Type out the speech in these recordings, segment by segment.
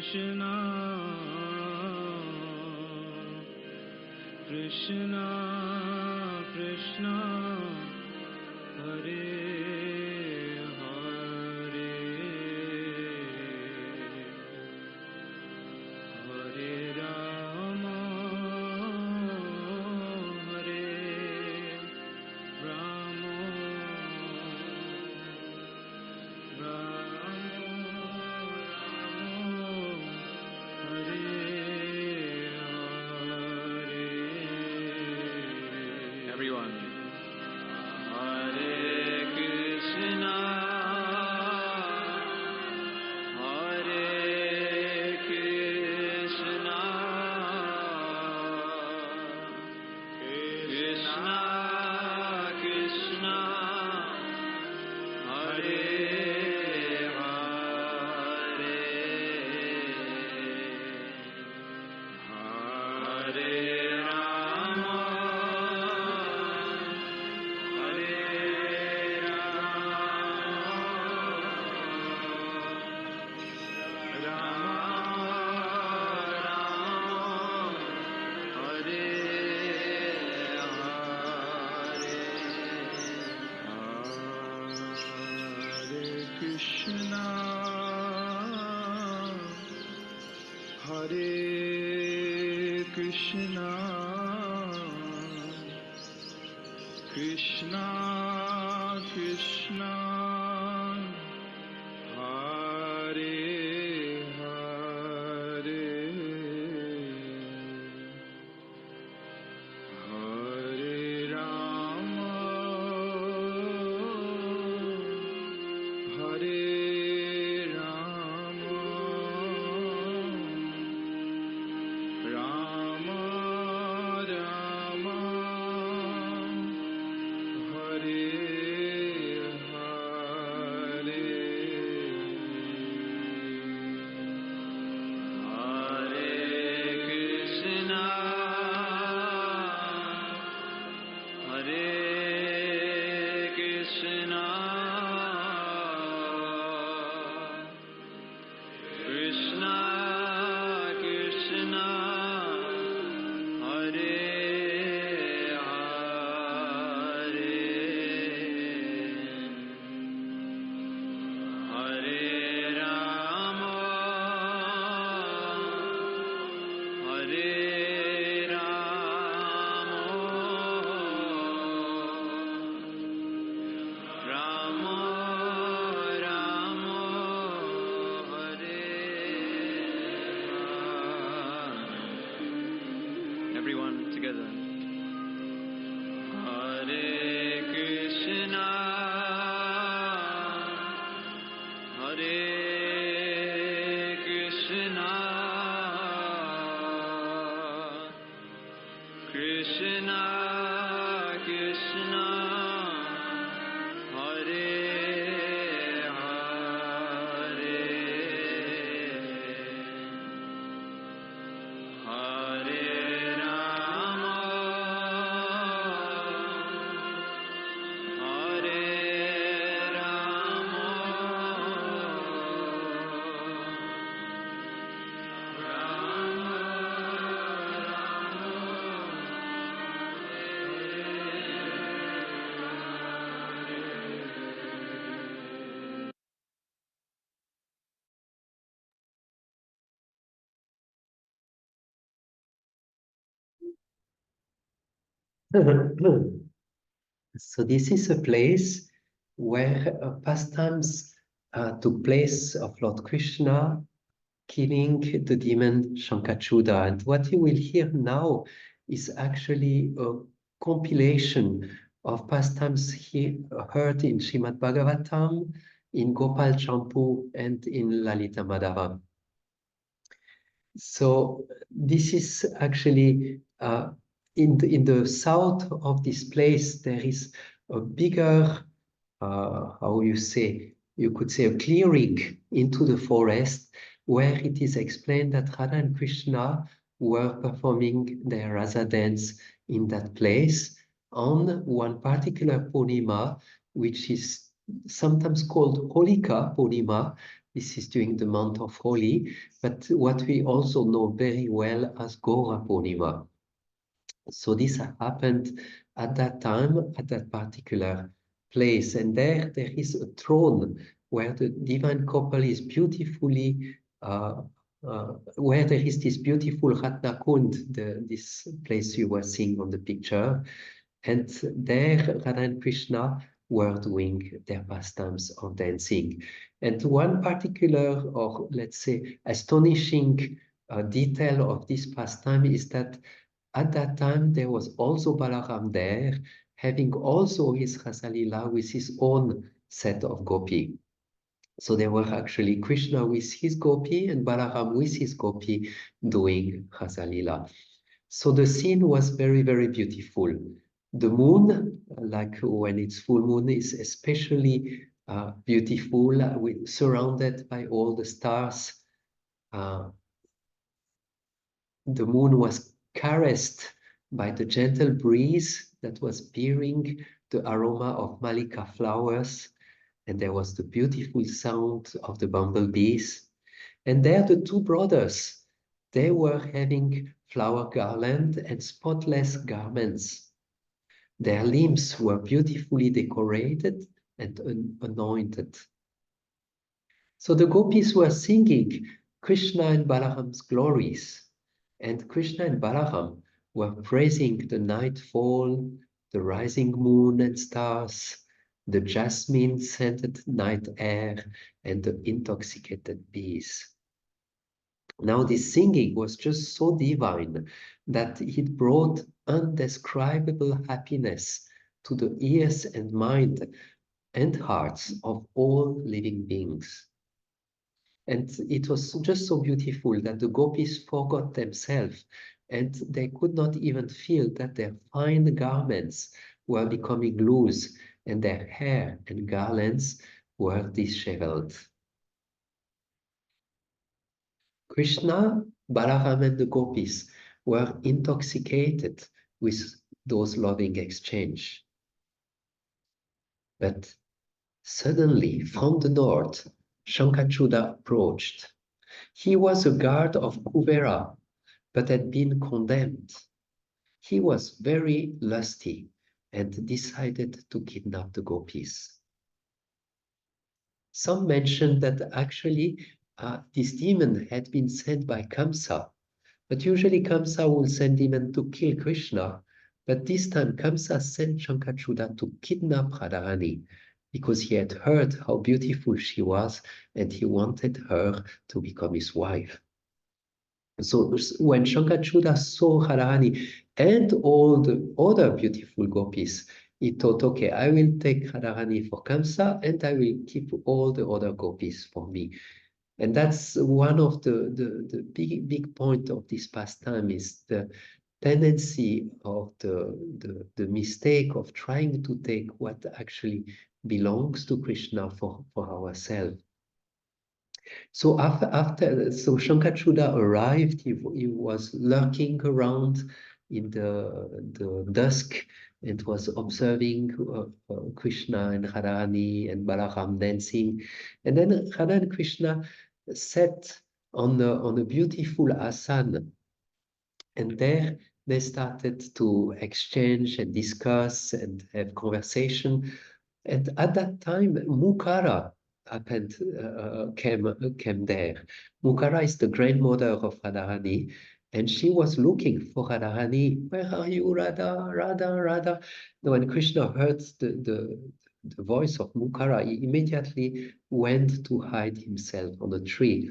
Krishna, Krishna, Krishna, Hare Hare, Hare Rama, Hare Rama, Rama, Hare Hare. Everyone. Hare Krishna, Hare Krishna, Krishna Krishna, Hare Hare, Hare Rama, Hare Rama, Hare Krishna, Hare Krishna, Krishna Krishna, Hare Hare, Hare Rama, Hare Rama, Rama Rama, Hare Hare, Hare Krishna, Hare Krishna, Krishna Krishna, Hare Hare, Hare Rama, Hare Rama, Rama Rama, Hare Rama. Everyone together. Hare Krishna, Hare Krishna, Krishna Krishna, Hare Hare, Hare Rama, Hare Rama, Rama So this is a place where pastimes took place of Lord Krishna killing the demon Shankachuda. And what you will hear now is actually a compilation of pastimes heard in Srimad Bhagavatam, in Gopal Champu, and in Lalita Madhava. So this is actually in the south of this place, there is a bigger, how you could say a clearing into the forest, where it is explained that Radha and Krishna were performing their rasa dance in that place on one particular Purnima, which is sometimes called Holika Purnima, This is during the month of Holi, but what we also know very well as Gora Purnima. So this happened at that time, at that particular place. And there is a throne where the divine couple is beautifully, where there is this beautiful Ratna Kund, this place you were seeing on the picture. And there Radha and Krishna were doing their pastimes of dancing. And one particular, or let's say, astonishing detail of this pastime is that at that time, there was also Balaram there, having also his Rasalila with his own set of gopi. So there were actually Krishna with his gopi and Balaram with his gopi doing Rasalila. So the scene was very, very beautiful. The moon, like when it's full moon, is especially beautiful, surrounded by all the stars. The moon was caressed by the gentle breeze that was bearing the aroma of malika flowers, and there was the beautiful sound of the bumblebees. And there the two brothers, they were having flower garland and spotless garments. Their limbs were beautifully decorated and anointed. So the gopis were singing Krishna and Balaram's glories. And Krishna and Balaram were praising the nightfall, the rising moon and stars, the jasmine-scented night air, and the intoxicated bees. Now this singing was just so divine that it brought undescribable happiness to the ears and mind and hearts of all living beings. And it was just so beautiful that the gopis forgot themselves and they could not even feel that their fine garments were becoming loose and their hair and garlands were disheveled. Krishna, Balaram, and the gopis were intoxicated with those loving exchange. But suddenly, from the north, Shankachuda approached. He was a guard of Kuvera, but had been condemned. He was very lusty and decided to kidnap the gopis. Some mentioned that actually this demon had been sent by Kamsa, but usually Kamsa will send demon to kill Krishna. But this time Kamsa sent Shankachuda to kidnap Radharani because he had heard how beautiful she was and he wanted her to become his wife. So when Shankachuda saw Radharani and all the other beautiful gopis, he thought, okay, I will take Radharani for Kamsa and I will keep all the other gopis for me. And that's one of the big point of this pastime is the tendency of the mistake of trying to take what actually belongs to Krishna for ourselves. So so Shankachuda arrived, he was lurking around in the dusk and was observing Krishna and Radharani and Balaram dancing. And then Radha and Krishna sat on a beautiful asana. And there they started to exchange and discuss and have conversation. And at that time, Mukara happened, came there. Mukara is the grandmother of Radharani, and she was looking for Radharani. Where are you, Radha, Radha, Radha? Now, when Krishna heard the voice of Mukara, he immediately went to hide himself on a tree.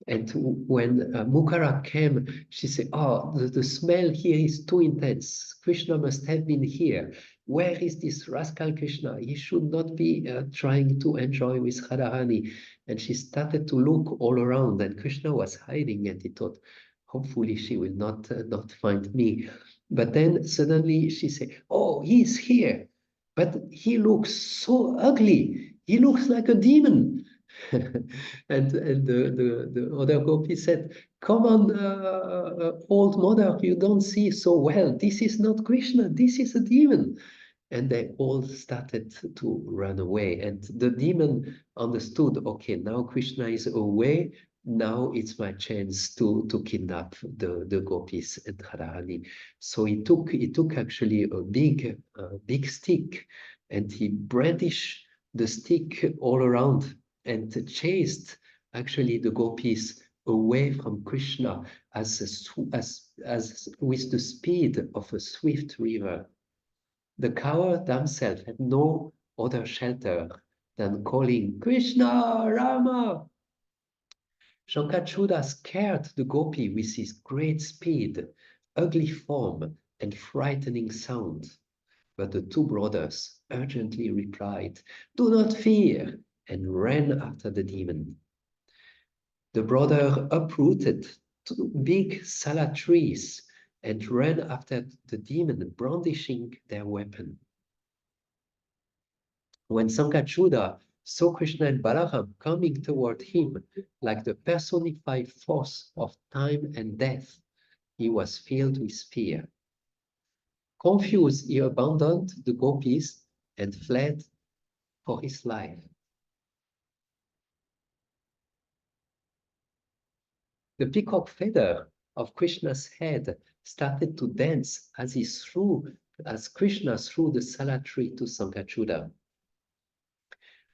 And when Mukara came, she said, oh, the smell here is too intense. Krishna must have been here. Where is this rascal Krishna? He should not be trying to enjoy with Radharani. And she started to look all around, and Krishna was hiding, and he thought, hopefully she will not find me. But then suddenly she said, oh, he's here. But he looks so ugly. He looks like a demon. And the other gopi said, come on, old mother, you don't see so well. This is not Krishna, this is a demon. and they all started to run away. And the demon understood, okay, now Krishna is away, now it's my chance to kidnap the gopis and Radharani. So he took actually a big stick, and he brandished the stick all around and chased actually the gopis away from Krishna as with the speed of a swift river. The coward themselves had no other shelter than calling Krishna, Rama. Shankachuda scared the gopi with his great speed, ugly form, and frightening sound. But the two brothers urgently replied, "Do not fear," and ran after the demon. The brother uprooted two big salad trees and ran after the demon, brandishing their weapon. When Sankachuda saw Krishna and Balaram coming toward him like the personified force of time and death, he was filled with fear. Confused, he abandoned the gopis and fled for his life. The peacock feather of Krishna's head started to dance as Krishna threw the salad tree to Sankachuda.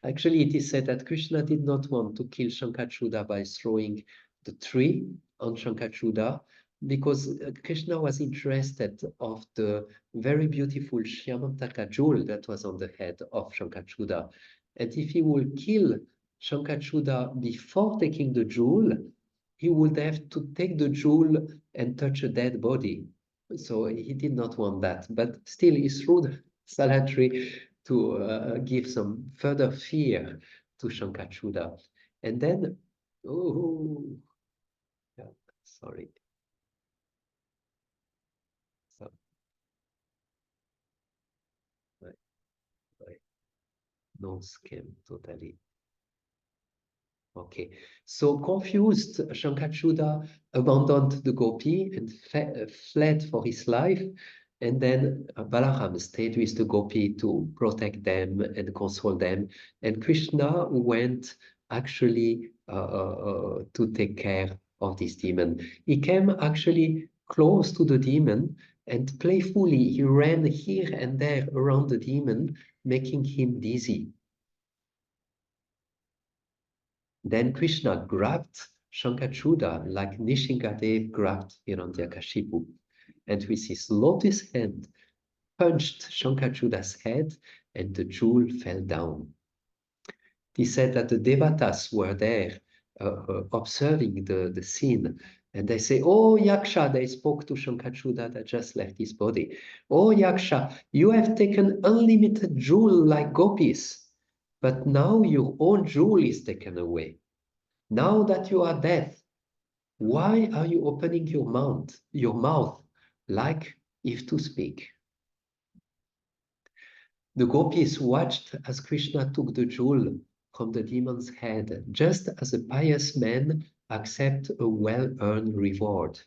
Actually, it is said that Krishna did not want to kill Shankachuda by throwing the tree on Shankachuda, because Krishna was interested of the very beautiful Shyamantaka jewel that was on the head of Shankachuda. And if he would kill Shankachuda before taking the jewel, he would have to take the jewel and touch a dead body. So he did not want that, but still he threw the salad tree to give some further fear to Shankachuda. And then, oh, yeah, sorry. So, my nose came totally. Okay, so confused, Shankachuda abandoned the gopi and fled for his life. And then Balaram stayed with the gopi to protect them and console them. And Krishna went actually to take care of this demon. He came actually close to the demon, and playfully he ran here and there around the demon, making him dizzy. Then Krishna grabbed Shankachuda like Nishingadev grabbed Hiranyakashipu, and with his lotus hand punched Shankachuda's head, and the jewel fell down. He said that the Devatas were there observing the scene, and they say, "Oh, Yaksha," they spoke to Shankachuda that just left his body. "Oh, Yaksha, you have taken unlimited jewel like gopis, but now your own jewel is taken away. Now that you are dead, why are you opening your mouth like if to speak?" The gopis watched as Krishna took the jewel from the demon's head, just as a pious man accepts a well-earned reward.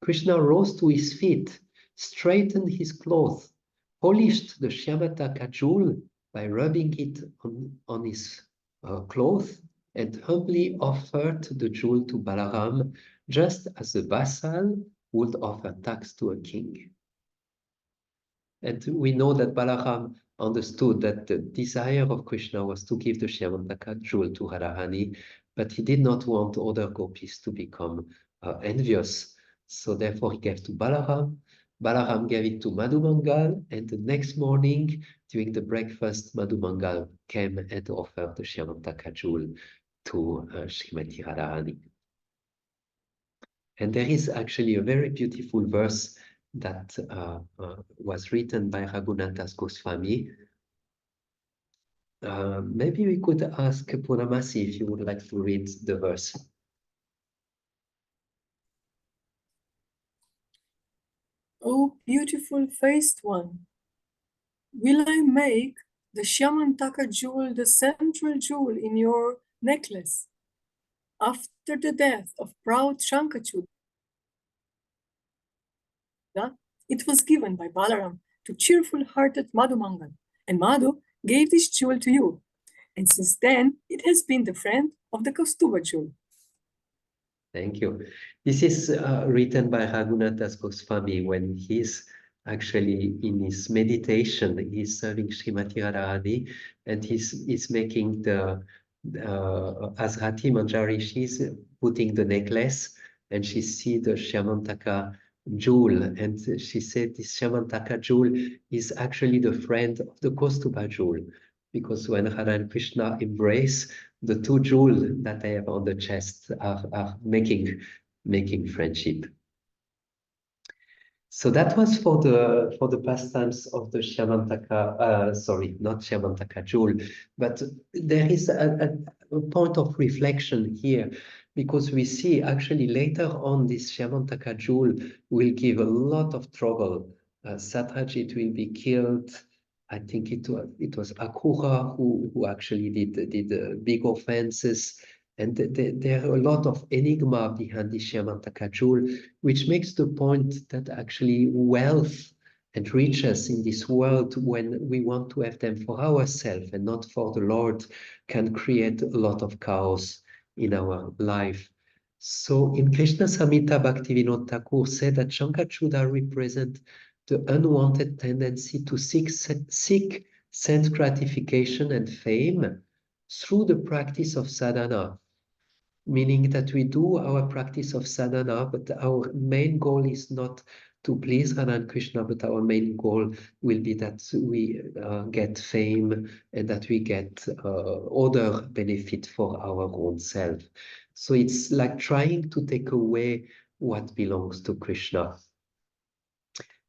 Krishna rose to his feet, straightened his clothes, polished the Shyamataka jewel by rubbing it on his clothes, and humbly offered the jewel to Balaram, just as a vassal would offer tax to a king. And we know that Balaram understood that the desire of Krishna was to give the Shyamantaka jewel to Radharani, but he did not want other gopis to become envious. So therefore he gave to Balaram. Balaram gave it to Madhumangal, and the next morning, during the breakfast, Madhumangal came and offered the Shyamantaka jewel to Srimati Radharani. And there is actually a very beautiful verse that was written by Raghunathas Goswami. Maybe we could ask Purnamasi if you would like to read the verse. O beautiful faced one, will I make the Shyamantaka jewel the central jewel in your necklace? After the death of proud Shankachuda, it was given by Balaram to cheerful-hearted Madhu Mangal, and Madhu gave this jewel to you. And since then, it has been the friend of the Kaustuba jewel. Thank you. This is written by Raghunath Das Goswami when he's actually in his meditation. He's serving Srimati Radharani, and he's making the as Rati Manjari, she's putting the necklace, and she see the Shyamantaka jewel, and she said this Shyamantaka jewel is actually the friend of the Kaustuba jewel, because when Radha and Krishna embrace, the two jewels that I have on the chest are making friendship. So that was for the pastimes of the Shyamantaka, sorry, not Shyamantaka jewel, but there is a point of reflection here, because we see actually later on this Shyamantaka jewel will give a lot of trouble. Satyajit will be killed. I think it was Akura who actually did big offenses, and there are a lot of enigma behind the Shyamantaka jewel, which makes the point that actually wealth and riches in this world, when we want to have them for ourselves and not for the Lord, can create a lot of chaos in our life. So in Krishna Samhita, Bhaktivinoda Thakur said that Shankachuda represent the unwanted tendency to seek sense gratification and fame through the practice of sadhana, meaning that we do our practice of sadhana, but our main goal is not to please Radha and Krishna, but our main goal will be that we get fame and that we get other benefit for our own self. So it's like trying to take away what belongs to Krishna.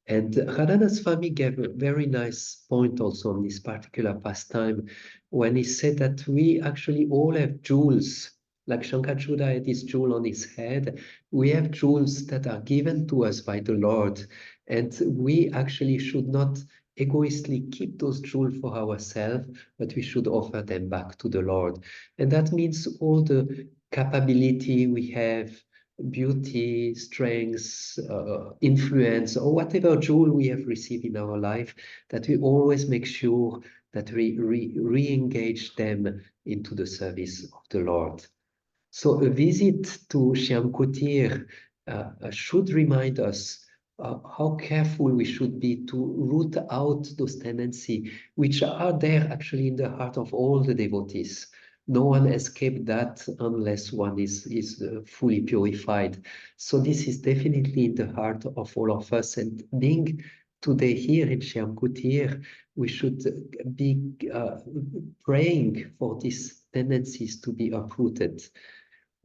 And Radhanaswami gave a very nice point also on this particular pastime when he said that we actually all have jewels, like Shankachuda had this jewel on his head. We have jewels that are given to us by the Lord, and we actually should not egoistly keep those jewels for ourselves, but we should offer them back to the Lord. And that means all the capability we have, beauty, strength, influence, or whatever jewel we have received in our life, that we always make sure that we re-engage them into the service of the Lord. So a visit to Shyama Kutir should remind us how careful we should be to root out those tendencies which are there actually in the heart of all the devotees. No one escapes that unless one is fully purified. So this is definitely in the heart of all of us. And being today here in Shyama Kutir, we should be praying for these tendencies to be uprooted.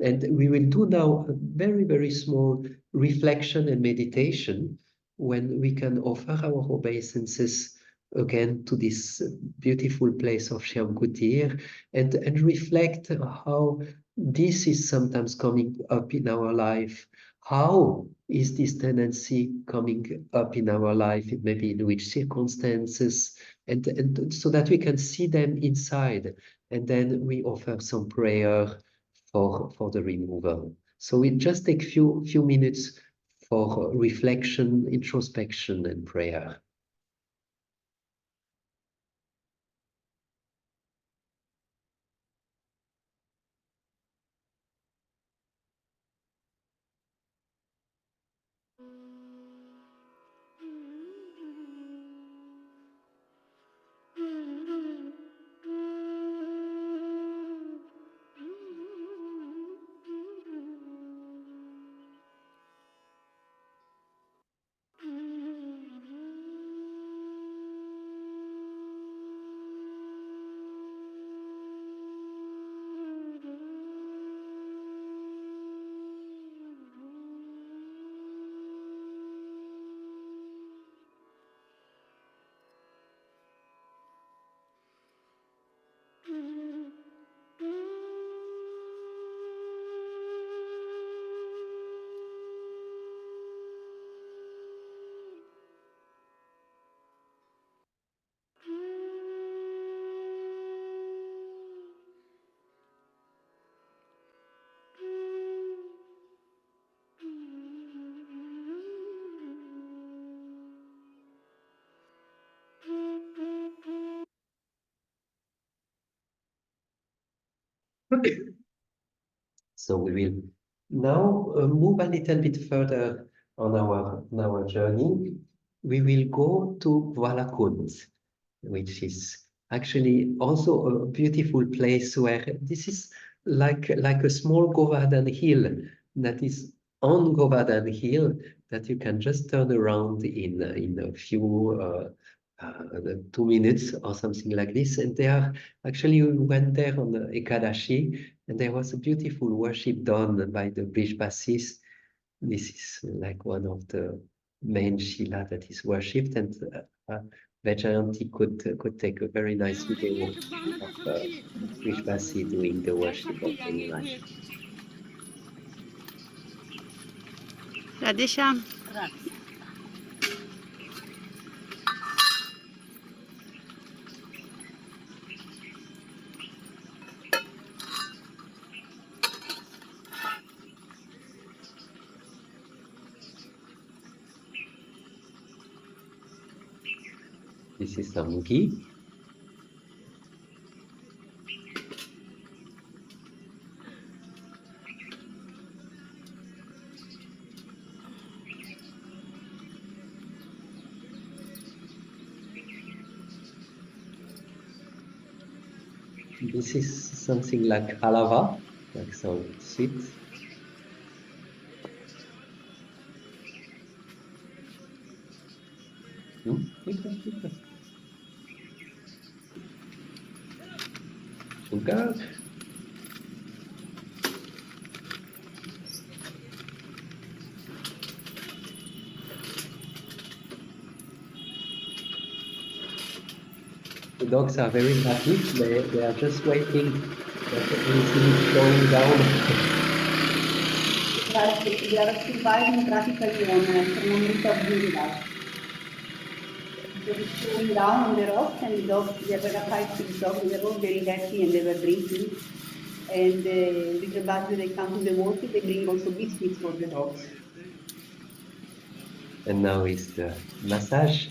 And we will do now a very, very small reflection and meditation when we can offer our obeisances again to this beautiful place of Shyam Kutir, and reflect how this is sometimes coming up in our life. How is this tendency coming up in our life, maybe in which circumstances, and so that we can see them inside, and then we offer some prayer for the removal. So we just take few minutes for reflection, introspection, and prayer. So we will now move a little bit further on our journey. We will go to Valakund, which is actually also a beautiful place where this is like a small Govardhan hill that is on Govardhan Hill that you can just turn around in a few 2 minutes or something like this. And there actually we went there on the Ekadashi, and there was a beautiful worship done by the Brishbasis. This is like one of the main Shila that is worshipped, and Vejayanti could take a very nice video of Brishbasi doing the worship of the image. Radhesham. This is some ghee. This is something like halava, like some sweet. Sugar. The dogs are very happy. They are just waiting that everything is slowing down. They are surviving practically on a thermometer of beauty light. They were slowing down on the rocks, and the dogs, there were 5-6 dogs, they were all very happy and they were drinking. And with the bus, they come to the water, they bring also biscuits for the dogs. And now is the massage.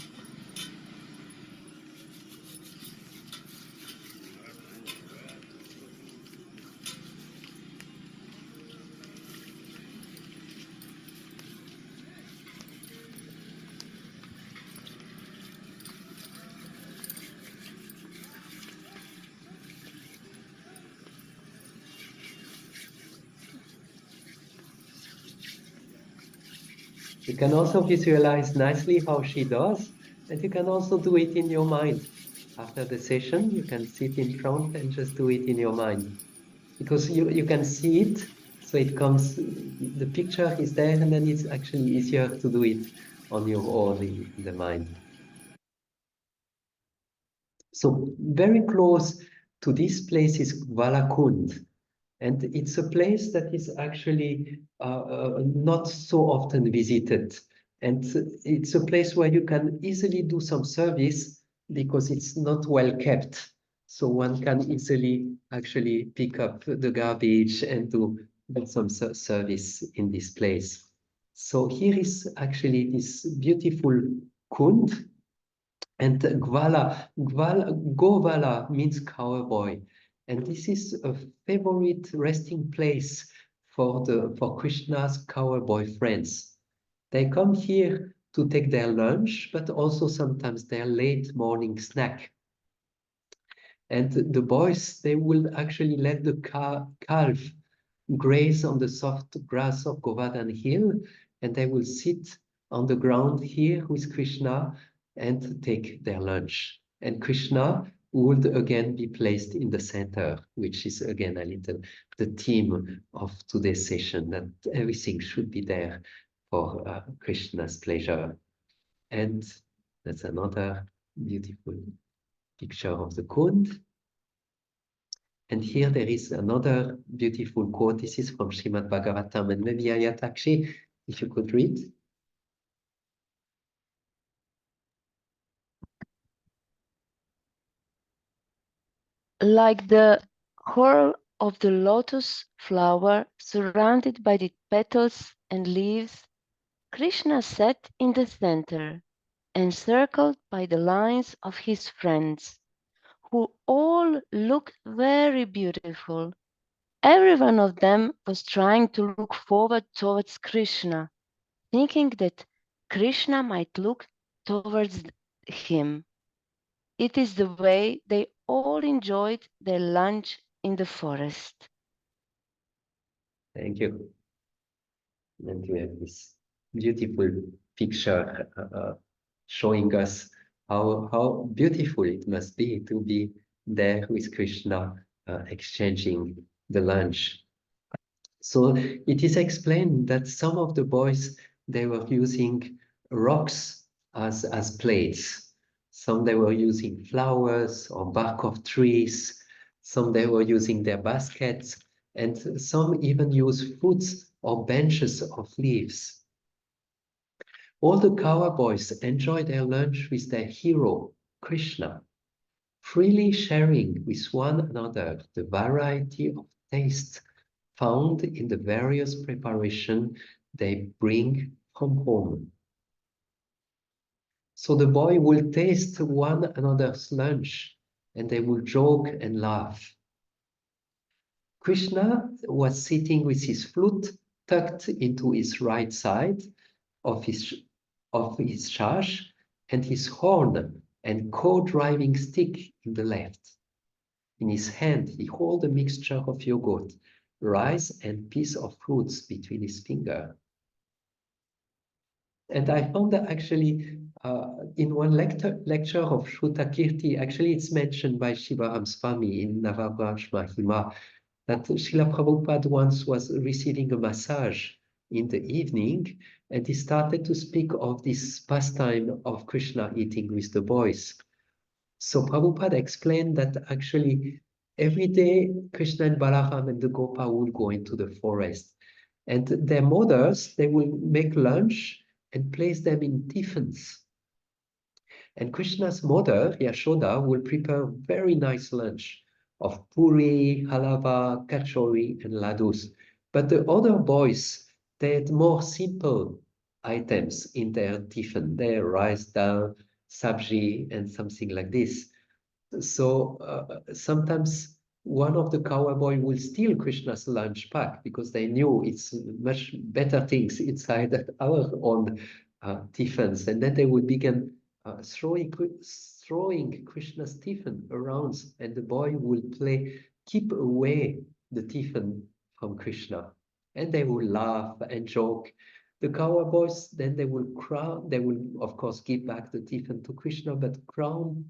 You can also visualize nicely how she does, and you can also do it in your mind. After the session, you can sit in front and just do it in your mind. Because you can see it, so it comes, the picture is there, and then it's actually easier to do it on your own in the mind. So very close to this place is Valakund. And it's a place that is actually not so often visited. And it's a place where you can easily do some service because it's not well kept. So one can easily actually pick up the garbage and do some service in this place. So here is actually this beautiful kund. And Govala means cowboy. And this is a favorite resting place for Krishna's cowboy friends. They come here to take their lunch, but also sometimes their late morning snack. And the boys, they will actually let the calf graze on the soft grass of Govardhan Hill, and they will sit on the ground here with Krishna and take their lunch. And Krishna would again be placed in the center, which is again a little the theme of today's session, that everything should be there for Krishna's pleasure. And that's another beautiful picture of the Kund. And here there is another beautiful quote. This is from Srimad Bhagavatam, and maybe Ayatakshi, if you could read. Like the whorl of the lotus flower surrounded by the petals and leaves, Krishna sat in the center, encircled by the lines of his friends, who all looked very beautiful Every one of them was trying to look forward towards Krishna, thinking that Krishna might look towards him. It is the way they all enjoyed their lunch in the forest. Thank you. And you have this beautiful picture showing us how beautiful it must be to be there with Krishna exchanging the lunch. So it is explained that some of the boys, they were using rocks as plates. Some they were using flowers or bark of trees. Some they were using their baskets, and some even use fruits or benches of leaves. All the cowboys enjoy their lunch with their hero, Krishna, freely sharing with one another the variety of tastes found in the various preparation they bring from home. So the boy will taste one another's lunch and they will joke and laugh. Krishna was sitting with his flute tucked into his right side of his shash and his horn and co-driving stick in the left. In his hand, he held a mixture of yogurt, rice, and piece of fruits between his fingers. And I found that actually in one lecture of Shrutakirti, actually it's mentioned by Shivaram Swami in Navavraj Mahima, that Srila Prabhupada once was receiving a massage in the evening, and he started to speak of this pastime of Krishna eating with the boys. So Prabhupada explained that actually every day Krishna and Balaram and the Gopa will go into the forest, and their mothers, they will make lunch and place them in tiffins. And Krishna's mother, Yashoda, will prepare very nice lunch of puri, halava, kachori, and ladus. But the other boys, they had more simple items in their tiffin, their rice, dal, sabji, and something like this. So sometimes one of the cowboy will steal Krishna's lunch pack because they knew it's much better things inside our own tiffins, and then they would begin throwing Krishna's tiffin around, and the boy will play keep away the tiffin from Krishna, and they will laugh and joke. The cowboys then they will of course give back the tiffin to Krishna, but crowd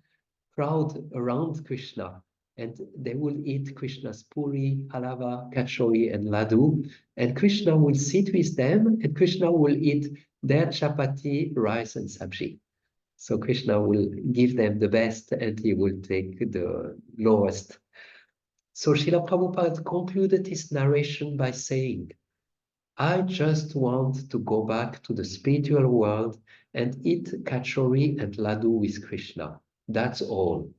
around Krishna, and they will eat Krishna's puri, halava, kachori, and laddu, and Krishna will sit with them, and Krishna will eat their chapati, rice, and sabji. So Krishna will give them the best, and he will take the lowest. So Srila Prabhupada concluded his narration by saying, I just want to go back to the spiritual world and eat kachori and laddu with Krishna. That's all.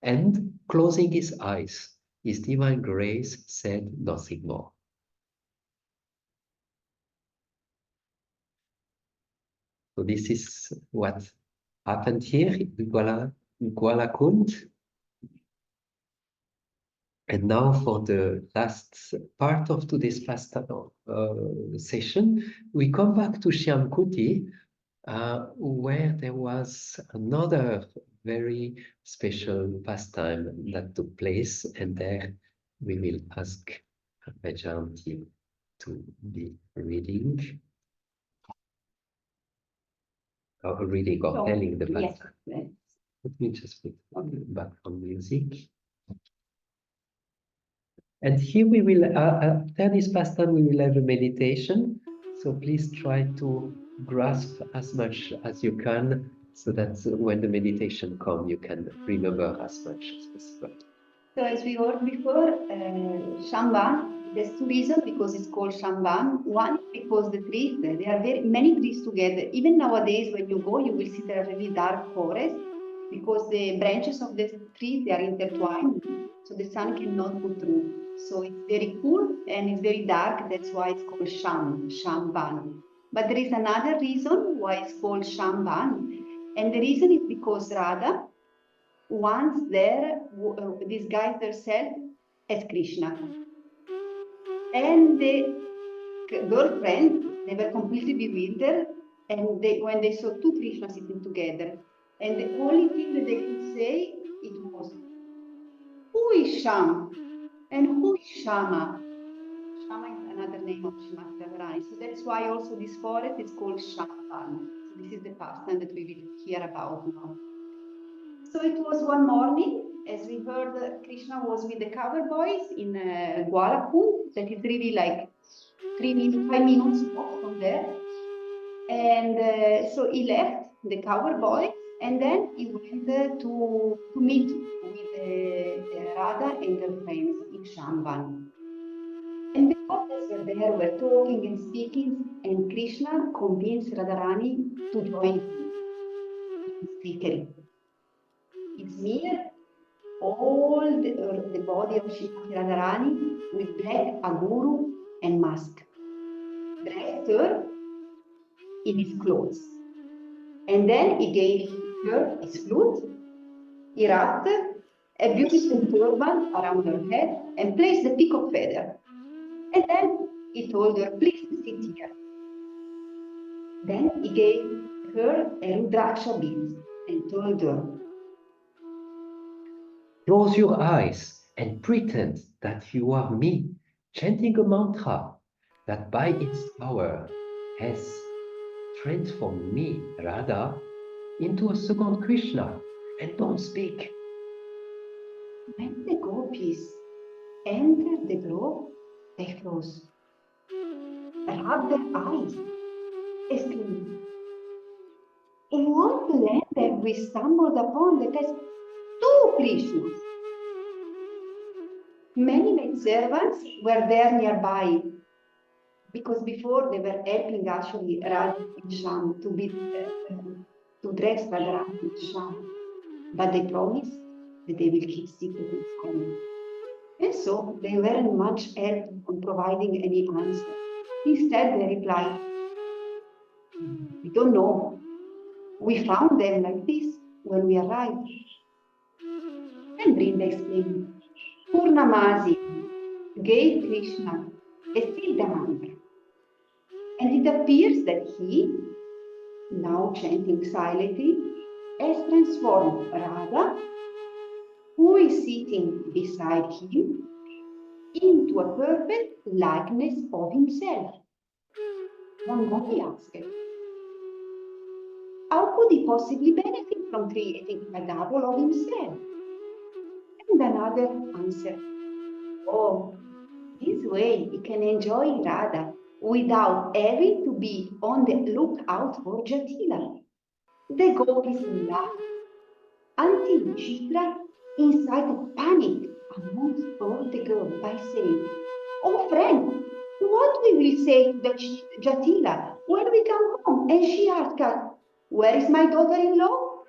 And closing his eyes, His Divine Grace said nothing more. So this is what happened here in Kuala. And now for the last part of today's session, we come back to Shyama Kutir, where there was another very special pastime that took place, and there we will ask Vraja to be reading or telling the pastime. Yes. Let me just put background music. And here we will, after this pastime, we will have a meditation. So please try to grasp as much as you can so that when the meditation comes, you can remember as much as possible. So as we heard before, Shambhan, there's two reasons because it's called Shambhan. One, because the trees, there are very many trees together. Even nowadays, when you go, you will see there are really dark forests because the branches of the trees, they are intertwined, so the sun cannot go through. So it's very cool and it's very dark. That's why it's called Shambhan. But there is another reason why it's called Shambhan. And the reason is because Radha, once there disguised herself as Krishna. And the girlfriends, they were completely bewildered, and when they saw two Krishnas sitting together, and the only thing that they could say, it was, who is Sham? And who is Shama? Shama is another name of Srimati Radharani. So that's why also this forest is called Shaman. So this is the pastime that we will hear about now. So it was one morning, as we heard, Krishna was with the cowboys in Gwalapur, that is really like 5 minutes walk from there. And so he left the cowboy, and then he went to meet with Radha and her friends in Shamban. And the couples were there, were talking and speaking, and Krishna convinced Radharani to join him in trickery. It's mere all the body of Srimati Radharani with black aguru and mask, dressed her in his clothes. And then he gave her his flute, he wrapped a beautiful turban around her head and placed the peacock feather. And then he told her, please sit here. Then he gave her a rudraksha bead and told her, Close your eyes and pretend that you are me, chanting a mantra that by its power has transformed me, Radha, into a second Krishna, and don't speak. when the gopis entered the grove, they froze, rubbed their eyes, exclaimed, in what land have we stumbled upon that has two Krishnas? Many maidservants were there nearby, because before they were helping actually Radha and Shyam to dress Radharani and Shyam, but they promised that they will keep secret its coming. And so they weren't much help on providing any answer. Instead, they replied, we don't know. We found them like this when we arrived. And Brinda explained, Purnamasi gave Krishna a Siddha mantra. And it appears that he, now chanting silently, has transformed Radha, who is sitting beside him, into a perfect likeness of himself. One gopi asked, how could he possibly benefit from creating a double of himself? And another answered, oh, this way he can enjoy Radha without having to be on the lookout for Jatila. The gopis laughed until Chitra incited panic amongst all the girls by saying, oh friend, what we will say to the Jatila when we come home and she asks us, where is my daughter-in-law?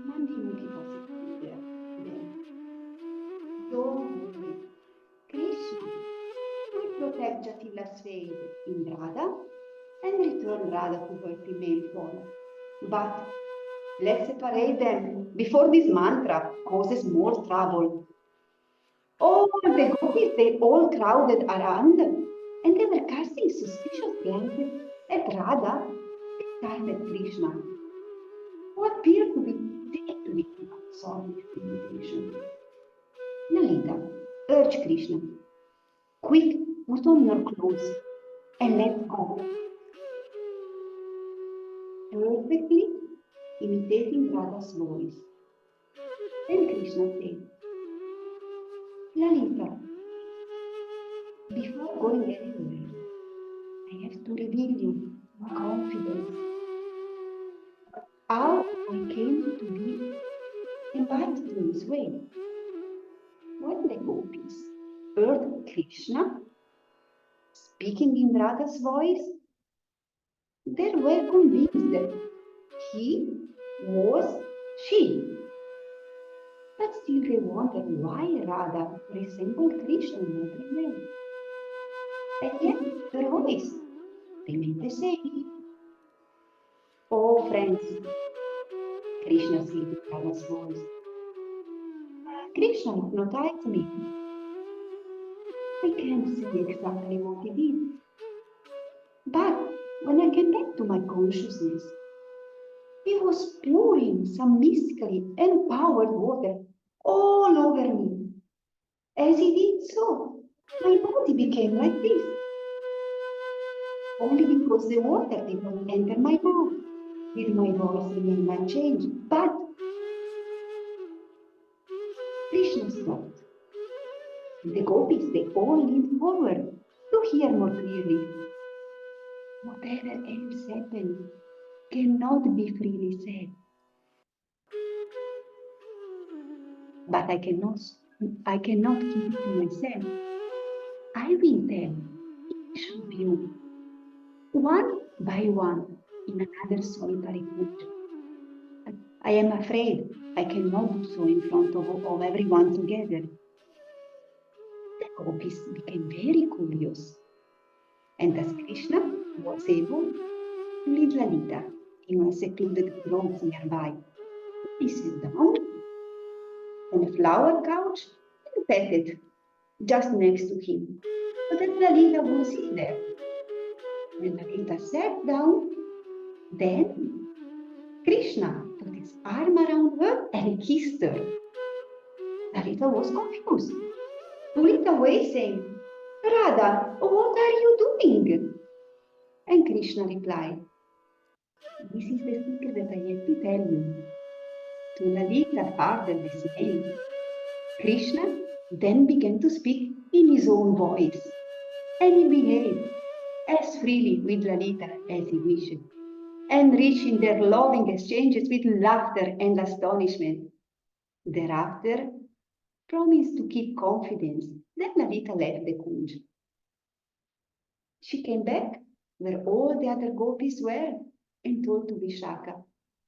Nandini was there then. Don't worry, Krishna will protect Jatila's faith in Radha and return Radha to her female form. But let's separate them before this mantra causes more trouble. All the gopis, they all crowded around and they were casting suspicious glances at Radha and at Krishna, who appeared to be deeply absorbed in meditation. Lalita urged Krishna, quick, put on your clothes and let's go. Perfectly imitating Radha's voice. Then Krishna said, Lalita, before going anywhere, I have to reveal you my confidence. How I came to be invited in this way. When the gopis heard Krishna speaking in Radha's voice, they were convinced that he was she. But still they wondered why Radha resembled Krishna in every way. And yet her voice remained the same. Oh friends, Krishna said in Radha's voice, Krishna hypnotized me. I can't say exactly what he did. But when I came back to my consciousness, he was pouring some mystically empowered water all over me. As he did so, my body became like this. Only because the water did not enter my mouth did my voice remain unchanged. But Krishna stopped. The gopis, they all leaned forward to hear more clearly. Whatever else happened cannot be freely said. But I cannot keep it to myself. I will tell each of you, one by one, in another solitary puja. I am afraid I cannot do so in front of everyone together. The gopis became very curious, and as Krishna was able to lead Lalita in a secluded grove nearby, he sat down on a flower couch and petted just next to him, so that Lalita would sit there. When Lalita sat down, then Krishna put his arm around her and kissed her. Lalita was confused, pulled it away, saying, Radha, what are you doing? And Krishna replied, this is the secret that I have to tell you. To Lalita further dismay, Krishna then began to speak in his own voice, and he behaved as freely with Lalita as he wished, enriching their loving exchanges with laughter and astonishment. Thereafter, promised to keep confidence, then Lalita left the Kunj. She came back where all the other gopis were and told to Vishaka,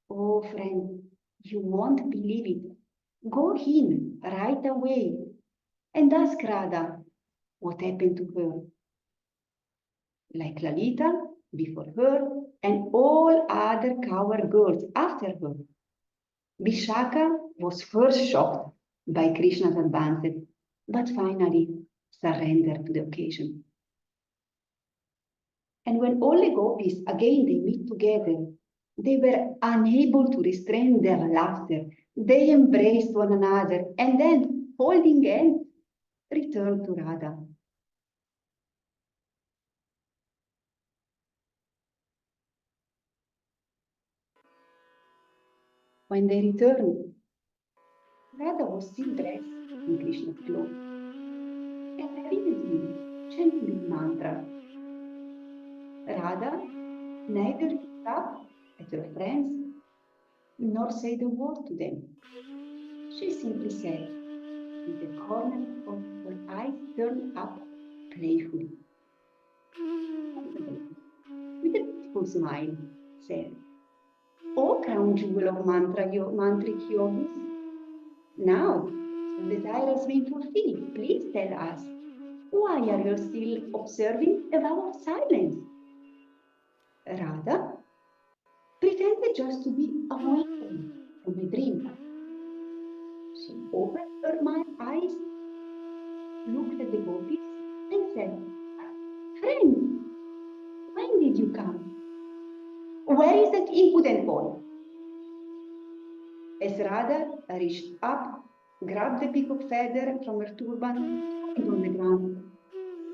oh friend, you won't believe it. Go in right away and ask Radha what happened to her. Like Lalita before her and all other coward girls after her. Vishaka was first shocked by Krishna's advances, but finally surrendered to the occasion. And when all the gopis again they meet together, they were unable to restrain their laughter. They embraced one another and then, holding hands, returned to Radha. When they returned, Radha was still dressed in Krishna's clothes and repeatedly chanting mantra. Radha neither looked up at her friends nor said a word to them. She simply sat with the corner of her eyes turned up playfully. With a beautiful smile, said, O crown jewel of mantric yogis, now your desire has been fulfilled. Please tell us, why are you still observing a vow of silence? Radha pretended just to be awakened from a dream. She opened her eyes, looked at the gopis, and said, friend, when did you come? Where is that impudent boy? As Radha reached up, grabbed the peacock feather from her turban, and on the ground,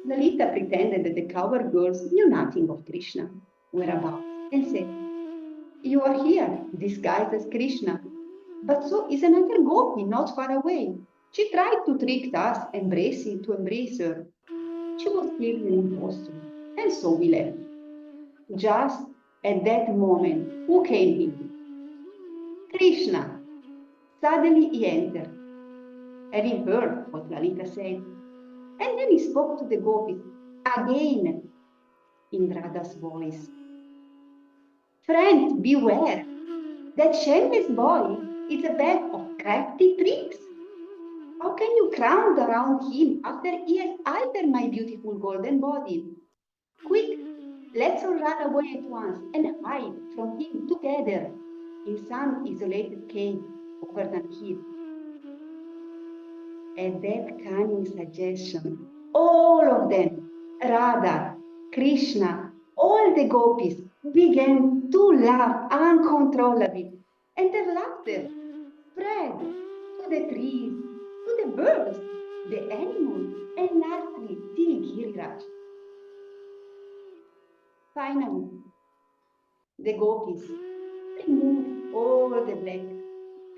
Lalita pretended that the coward girls knew nothing of Krishna whereabouts and said, you are here, disguised as Krishna, but so is another gopi not far away. She tried to trick us to embrace her. She was clearly an impostor, and so we left. Just at that moment, who came in? Krishna. Suddenly he entered, having heard what Lalita said, and then he spoke to the gopis again in Radha's voice. Friend, beware! That shameless boy is a bag of crafty tricks. How can you crowd around him after he has altered my beautiful golden body? Quick, let's all run away at once and hide from him together in some isolated cave over the hill. At that cunning suggestion all of them, Radha, Krishna, all the gopis began to laugh uncontrollably, and their laughter spread to the trees, to the birds, the animals, and lastly, the Giriraj. Finally, the gopis removed all the black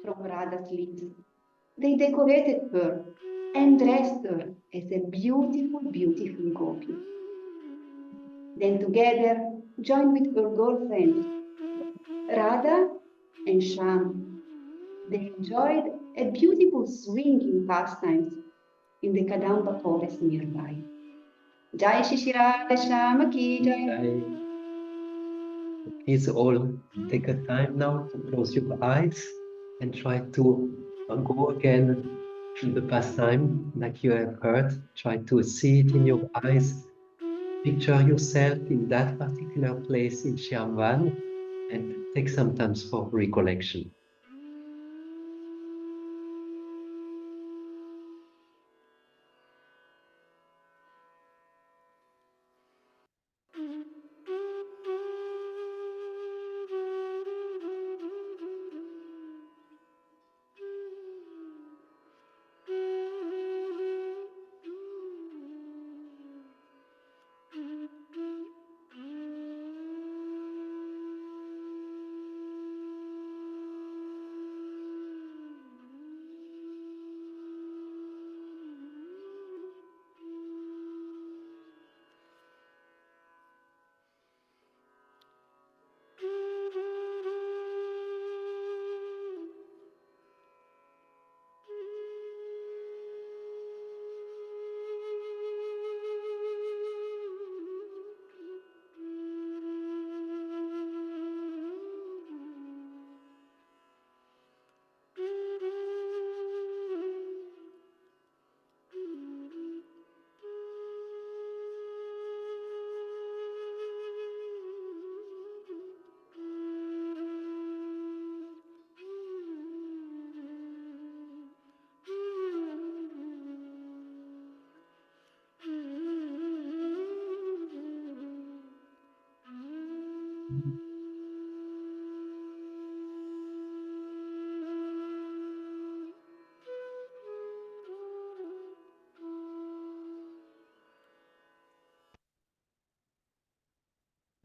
from Radha's lips. They decorated her and dressed her as a beautiful, beautiful gopi. Then together joined with her girlfriends, Radha and Shyam. They enjoyed a beautiful swinging pastimes in the Kadamba forest nearby. Jai Shri Radha Shyama Ki Jai. Please all take a time now to close your eyes and try to go again to the pastime like you have heard. Try to see it in your eyes. Picture yourself in that particular place in Shyamvan and take some time for recollection.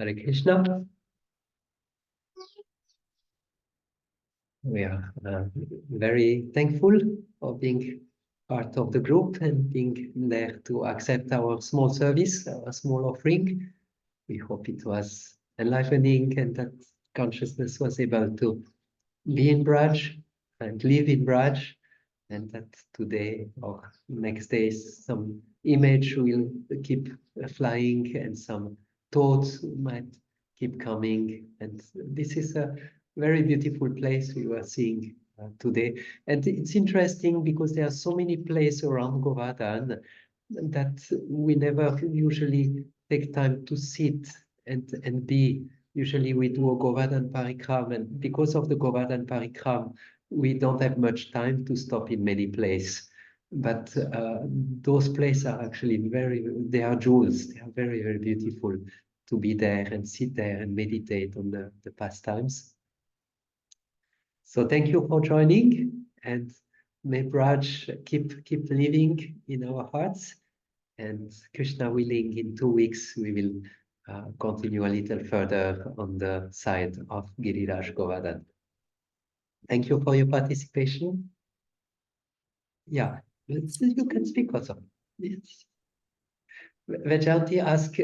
Hare Krishna. We are very thankful for being part of the group and being there to accept our small service, our small offering. We hope it was enlivening and that consciousness was able to be in Braj and live in Braj, and that today or next days some image will keep flying and some thoughts might keep coming. And this is a very beautiful place we were seeing today. And it's interesting because there are so many places around Govardhan that we never usually take time to sit and be. Usually we do a Govardhan Parikram, and because of the Govardhan Parikram, we don't have much time to stop in many places. But those places are actually they are jewels. They are very, very beautiful to be there and sit there and meditate on the pastimes. So thank you for joining, and may Braj keep living in our hearts. And Krishna willing, in 2 weeks, we will continue a little further on the side of Giriraj Govardhan. Thank you for your participation. Yeah, you can speak also. Yes. Vajanti asked,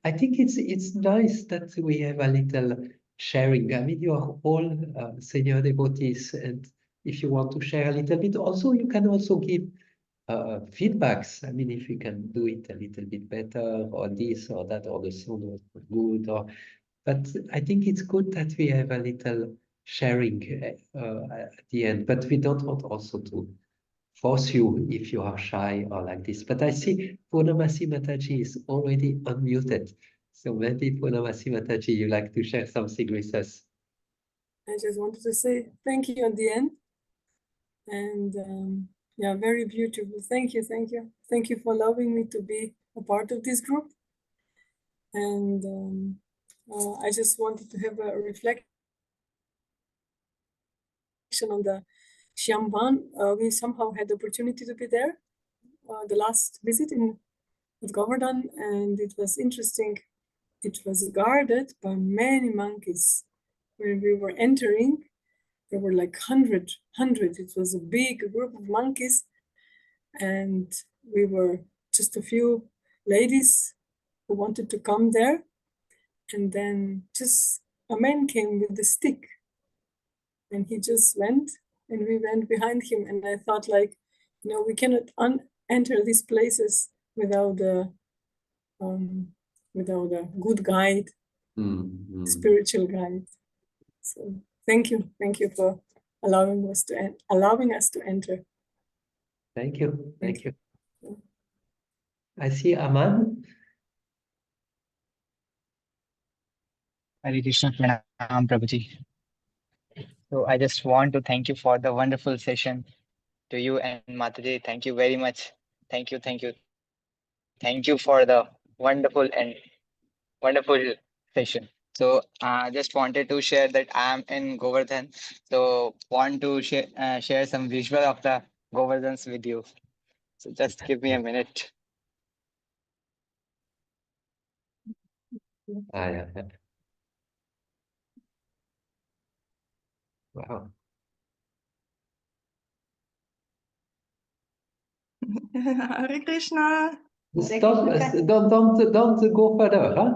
I think it's nice that we have a little sharing. I mean, you are all senior devotees, and if you want to share a little bit, also you can also give feedbacks. I mean, if you can do it a little bit better, or this or that, or the sound was good, but I think it's good that we have a little sharing at the end. But we don't want also to force you if you are shy or like this. But I see Purnamasi Mataji is already unmuted. So maybe Purnamasi Mataji, you like to share something with us. I just wanted to say thank you at the end. And Yeah, very beautiful. Thank you, thank you. Thank you for allowing me to be a part of this group. And I just wanted to have a reflection on the Shyamban. We somehow had the opportunity to be there the last visit at Govardhan, and it was interesting. It was guarded by many monkeys. When we were entering, there were like 100. It was a big group of monkeys, and we were just a few ladies who wanted to come there. And then just a man came with a stick, and he just went, and we went behind him. And I thought, like, we cannot enter these places without a good guide, spiritual guide. So thank you for allowing us to enter. Thank you. I see Aman. Hare Krishna, Pranam Prabhuji. So I just want to thank you for the wonderful session. To you and Mataji, thank you very much. Thank you for the wonderful session. So just wanted to share that I am in Govardhan. So want to share some visual of the Govardhans with you. So just give me a minute. Yeah. Wow. Hare Krishna. Stop! Don't go further, huh?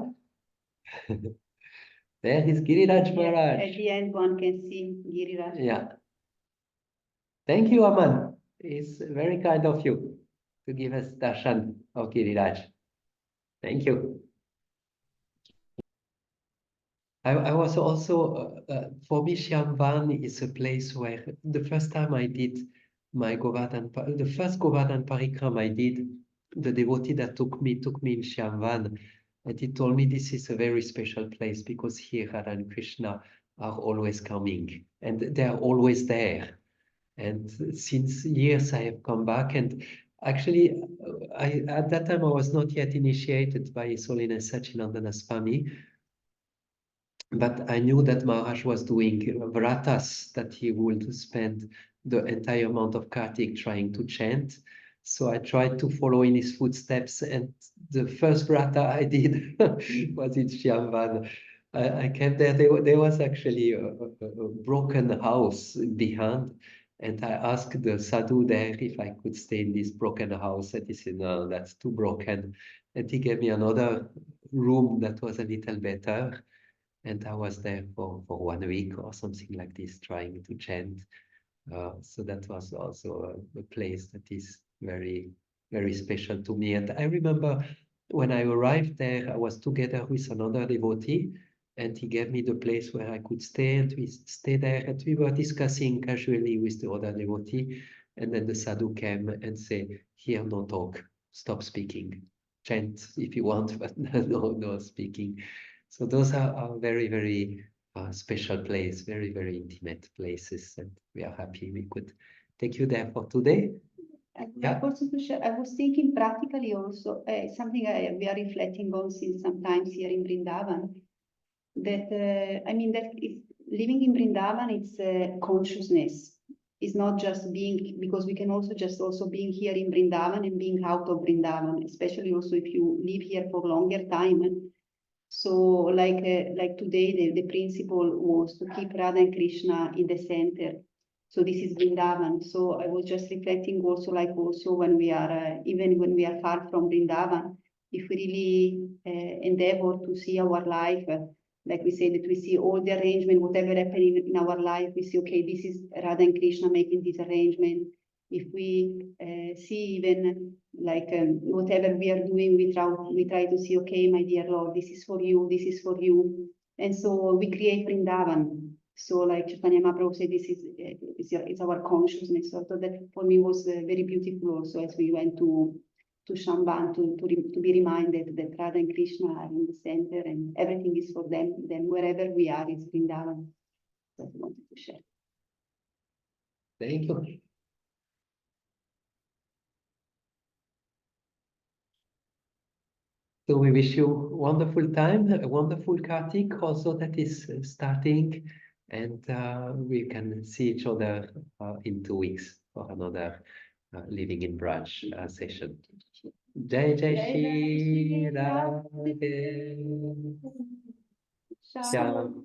There is Giriraj Maharaj. At the end, one can see Giriraj. Yeah. Thank you, Aman. It's very kind of you to give us darshan of Giriraj. Thank you. I was also, for me, Shyamban is a place where the first time I did my the first Govardhan Parikram I did, the devotee that took me in Shyamban, and he told me this is a very special place because here Radha and Krishna are always coming and they are always there. And since years I have come back, and actually at that time I was not yet initiated by His Holiness Sachidananda Swami, but I knew that Maharaj was doing vratas, that he would spend the entire month of Kartik trying to chant. So I tried to follow in his footsteps, and the first vrata I did was in Shyamvan. I came there. There was actually a broken house behind, and I asked the sadhu there if I could stay in this broken house, and he said, "No, that's too broken." And he gave me another room that was a little better. And I was there for 1 week or something like this, trying to chant. So that was also a place that is very, very special to me. And I remember when I arrived there, I was together with another devotee, and he gave me the place where I could stay, and we stayed there, and we were discussing casually with the other devotee. And then the sadhu came and said, "Here, no talk, stop speaking. Chant if you want, but no speaking." So those are very, very special place, very, very intimate places, and we are happy we could take you there for today. I would like also to share, I was thinking practically also, something we are reflecting on since sometimes here in Vrindavan, that, living in Vrindavan, it's consciousness. It's not just being, because we can also being here in Vrindavan and being out of Vrindavan, especially also if you live here for longer time. So like today, the principle was to keep Radha and Krishna in the center. So this is Vrindavan. So I was just reflecting also when we are, even when we are far from Vrindavan, if we really endeavor to see our life, like we say that we see all the arrangement, whatever happening in our life, we see, okay, this is Radha and Krishna making this arrangement. If we see even like whatever we are doing, we try to see, okay, my dear Lord, this is for you, this is for you. And so we create Vrindavan. So like Chaitanya Mahaprabhu said, this is our consciousness. So that for me was very beautiful also as we went to Shyamban to be reminded that Radha and Krishna are in the center and everything is for them. Then wherever we are is Vrindavan. That I wanted to share. Thank you. So we wish you a wonderful time, a wonderful Kartik also that is starting, and we can see each other in 2 weeks for another Living in Braj session. Jai Jai Shri Radhe. Shyam